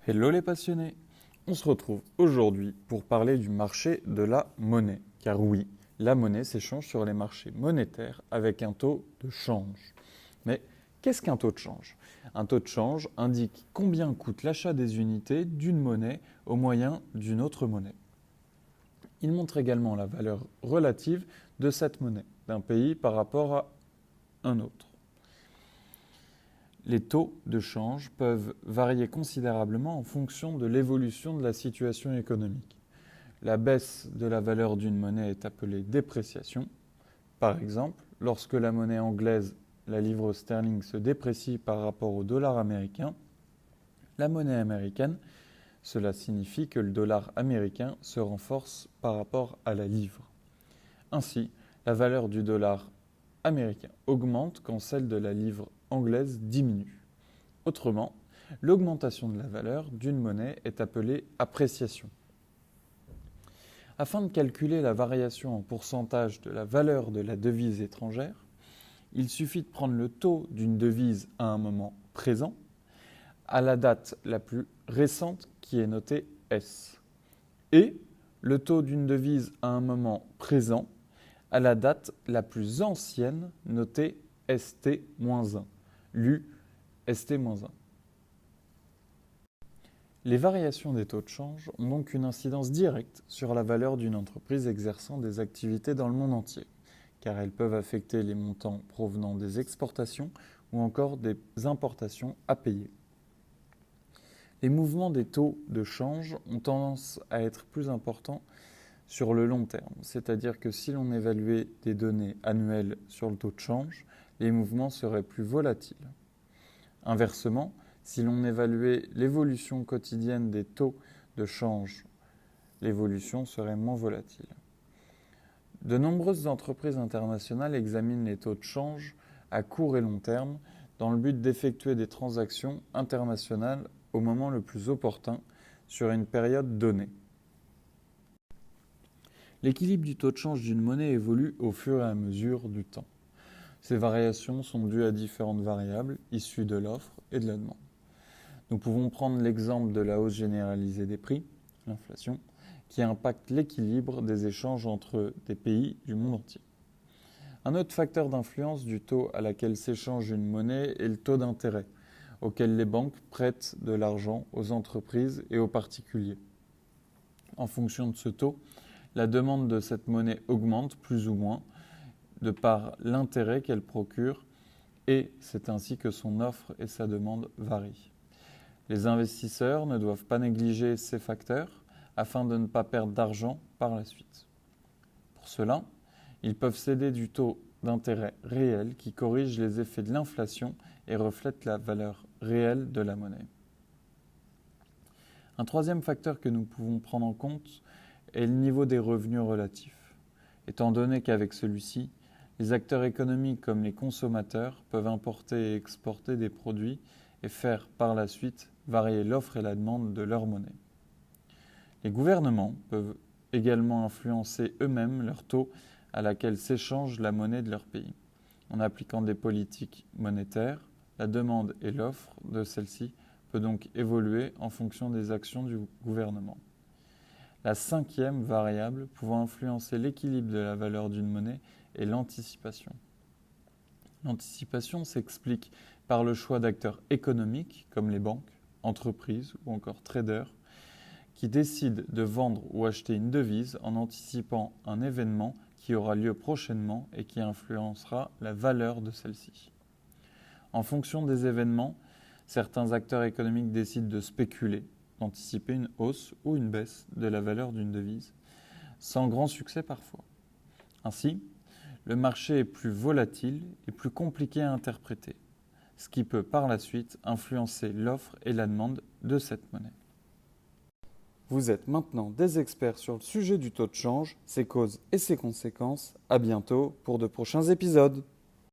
Hello les passionnés! On se retrouve aujourd'hui pour parler du marché de la monnaie. Car oui, la monnaie s'échange sur les marchés monétaires avec un taux de change. Mais qu'est-ce qu'un taux de change? Un taux de change indique combien coûte l'achat des unités d'une monnaie au moyen d'une autre monnaie. Il montre également la valeur relative de cette monnaie d'un pays par rapport à un autre. Les taux de change peuvent varier considérablement en fonction de l'évolution de la situation économique. La baisse de la valeur d'une monnaie est appelée dépréciation. Par exemple, lorsque la monnaie anglaise, la livre sterling, se déprécie par rapport au dollar américain, la monnaie américaine, cela signifie que le dollar américain se renforce par rapport à la livre. Ainsi, la valeur du dollar américain augmente quand celle de la livre anglaise diminue. Autrement, l'augmentation de la valeur d'une monnaie est appelée appréciation. Afin de calculer la variation en pourcentage de la valeur de la devise étrangère, il suffit de prendre le taux d'une devise à un moment présent, à la date la plus récente qui est notée S, et le taux d'une devise à un moment présent, à la date la plus ancienne notée ST-1, lu ST-1. Les variations des taux de change ont donc une incidence directe sur la valeur d'une entreprise exerçant des activités dans le monde entier, car elles peuvent affecter les montants provenant des exportations ou encore des importations à payer. Les mouvements des taux de change ont tendance à être plus importants sur le long terme, c'est-à-dire que si l'on évaluait des données annuelles sur le taux de change, les mouvements seraient plus volatiles. Inversement, si l'on évaluait l'évolution quotidienne des taux de change, l'évolution serait moins volatile. De nombreuses entreprises internationales examinent les taux de change à court et long terme dans le but d'effectuer des transactions internationales au moment le plus opportun sur une période donnée. L'équilibre du taux de change d'une monnaie évolue au fur et à mesure du temps. Ces variations sont dues à différentes variables issues de l'offre et de la demande. Nous pouvons prendre l'exemple de la hausse généralisée des prix, l'inflation, qui impacte l'équilibre des échanges entre des pays du monde entier. Un autre facteur d'influence du taux à laquelle s'échange une monnaie est le taux d'intérêt, auquel les banques prêtent de l'argent aux entreprises et aux particuliers. En fonction de ce taux, la demande de cette monnaie augmente plus ou moins de par l'intérêt qu'elle procure et c'est ainsi que son offre et sa demande varient. Les investisseurs ne doivent pas négliger ces facteurs afin de ne pas perdre d'argent par la suite. Pour cela, ils peuvent céder du taux d'intérêt réel qui corrige les effets de l'inflation et reflète la valeur réelle de la monnaie. Un troisième facteur que nous pouvons prendre en compte est le niveau des revenus relatifs, étant donné qu'avec celui-ci, les acteurs économiques comme les consommateurs peuvent importer et exporter des produits et faire par la suite varier l'offre et la demande de leur monnaie. Les gouvernements peuvent également influencer eux-mêmes leur taux à laquelle s'échange la monnaie de leur pays. En appliquant des politiques monétaires, la demande et l'offre de celle-ci peut donc évoluer en fonction des actions du gouvernement. La cinquième variable pouvant influencer l'équilibre de la valeur d'une monnaie est l'anticipation. L'anticipation s'explique par le choix d'acteurs économiques comme les banques, entreprises ou encore traders qui décident de vendre ou acheter une devise en anticipant un événement qui aura lieu prochainement et qui influencera la valeur de celle-ci. En fonction des événements, certains acteurs économiques décident de spéculer, d'anticiper une hausse ou une baisse de la valeur d'une devise, sans grand succès parfois. Ainsi, le marché est plus volatile et plus compliqué à interpréter, ce qui peut par la suite influencer l'offre et la demande de cette monnaie. Vous êtes maintenant des experts sur le sujet du taux de change, ses causes et ses conséquences. À bientôt pour de prochains épisodes.